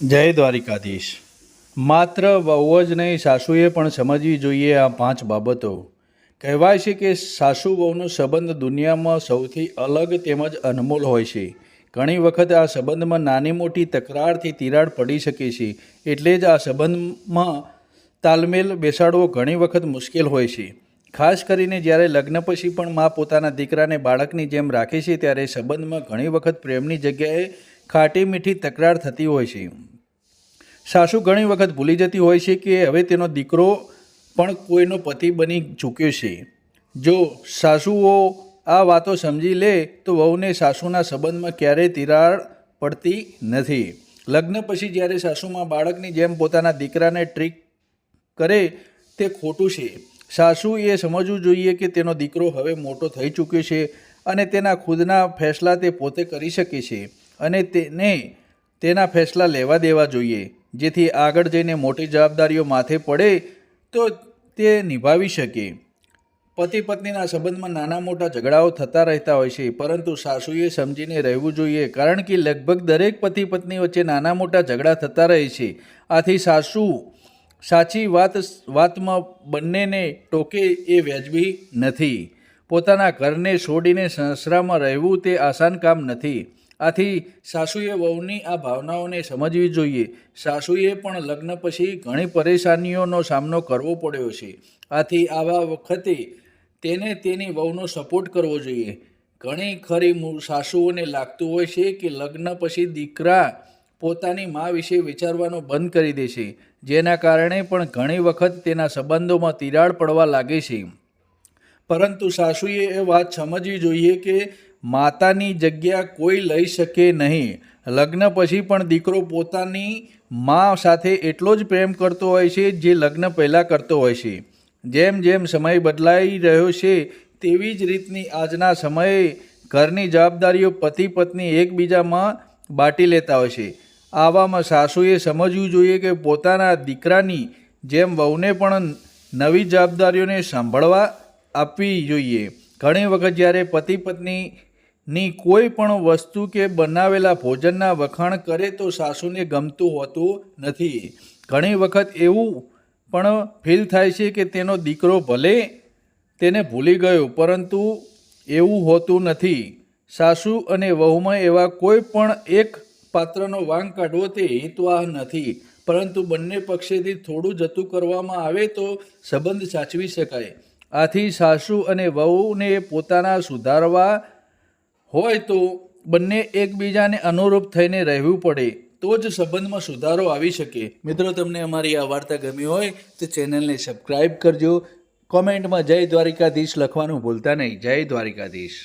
જય દ્વારિકાધીશ। માત્ર વહુ જ નહીં, સાસુએ પણ સમજવી જોઈએ આ 5 બાબતો। કહેવાય છે કે સાસુ વહુનો સંબંધ દુનિયામાં સૌથી અલગ તેમજ અનમોલ હોય છે। ઘણી વખત આ સંબંધમાં નાની મોટી તકરારથી તિરાડ પડી શકે છે, એટલે જ આ સંબંધમાં તાલમેલ બેસાડવો ઘણી વખત મુશ્કેલ હોય છે। ખાસ કરીને જ્યારે લગ્ન પછી પણ મા પોતાના દીકરાને બાળકની જેમ રાખે છે, ત્યારે સંબંધમાં ઘણી વખત પ્રેમની જગ્યાએ ખાટી મીઠી તકરાર થતી હોય છે। સાસુ ઘણી વખત ભૂલી જતી હોય છે કે હવે તેનો દીકરો પણ કોઈનો પતિ બની ચૂક્યો છે। જો સાસુઓ આ વાતો સમજી લે તો વહુને સાસુના સંબંધમાં ક્યારેય તિરાડ પડતી નથી। લગ્ન પછી જ્યારે સાસુમાં બાળકની જેમ પોતાના દીકરાને ટ્રીટ કરે તે ખોટું છે। સાસુએ સમજવું જોઈએ કે તેનો દીકરો હવે મોટો થઈ ચૂક્યો છે અને તેના ખુદના ફેસલા તે પોતે કરી શકે છે અને તેને તેના ફેસલા લેવા દેવા જોઈએ, જેથી આગળ જઈને મોટી જવાબદારીઓ માથે પડે તો તે નિભાવી શકે। પતિ પત્નીના સંબંધમાં નાના મોટા ઝઘડાઓ થતા રહેતા હોય છે, પરંતુ સાસુએ સમજીને રહેવું જોઈએ, કારણ કે લગભગ દરેક પતિ પત્ની વચ્ચે નાના મોટા ઝઘડા થતા રહે છે। આથી સાસુ સાચી વાતમાં બંનેને ટોકે એ વ્યાજબી નથી। પોતાના ઘરને છોડીને સસરામાં રહેવું તે આસાન કામ નથી। આથી સાસુએ વહુની આ ભાવનાઓને સમજવી જોઈએ। સાસુએ પણ લગ્ન પછી ઘણી પરેશાનીઓનો સામનો કરવો પડ્યો છે, આથી આવા વખતે તેને તેની વહુનો સપોર્ટ કરવો જોઈએ। ઘણી ખરી સાસુઓને લાગતું હોય છે કે લગ્ન પછી દીકરા પોતાની મા વિશે વિચારવાનું બંધ કરી દે છે, જેના કારણે પણ ઘણી વખત તેના સંબંધોમાં તિરાડ પડવા લાગે છે। પરંતુ સાસુએ એ વાત સમજવી જોઈએ કે માતાની જગ્યા કોઈ લઈ શકે નહીં। લગ્ન પછી પણ દીકરો પોતાની મા સાથે એટલો જ પ્રેમ કરતો હોય છે જે લગ્ન પહેલાં કરતો હોય છે। જેમ જેમ સમય બદલાઈ રહ્યો છે તેવી જ રીતની આજના સમયે ઘરની જવાબદારીઓ પતિ પત્ની એકબીજામાં બાંટી લેતા હોય છે। આવામાં સાસુએ સમજવું જોઈએ કે પોતાના દીકરાની જેમ વહુને પણ નવી જવાબદારીઓને સાંભળવા આપવી જોઈએ। ઘણી વખત જ્યારે પતિ પત્નીની કોઈ પણ વસ્તુ કે બનાવેલા ભોજનના વખાણ કરે તો સાસુને ગમતું હોતું નથી। ઘણી વખત એવું પણ ફીલ થાય છે કે તેનો દીકરો ભલે તેને ભૂલી ગયો, પરંતુ એવું હોતું નથી। સાસુ અને વહુમાં એવા કોઈ પણ એક પાત્રનો વાંક કાઢવો તે હિતવાહ નથી, પરંતુ બંને પક્ષેથી થોડું જતું કરવામાં આવે તો સંબંધ સાચવી શકાય। આથી સાસુ અને વહુને પોતાના સુધારવા હોય તો બંને એકબીજાને અનુરૂપ થઈને રહેવું પડે, તો જ સંબંધમાં સુધારો આવી શકે। મિત્રો, તમને અમારી આ વાર્તા ગમી હોય તો ચેનલને સબસ્ક્રાઈબ કરજો। કોમેન્ટમાં જય દ્વારિકાધીશ લખવાનું ભૂલતા નહીં। જય દ્વારિકાધીશ।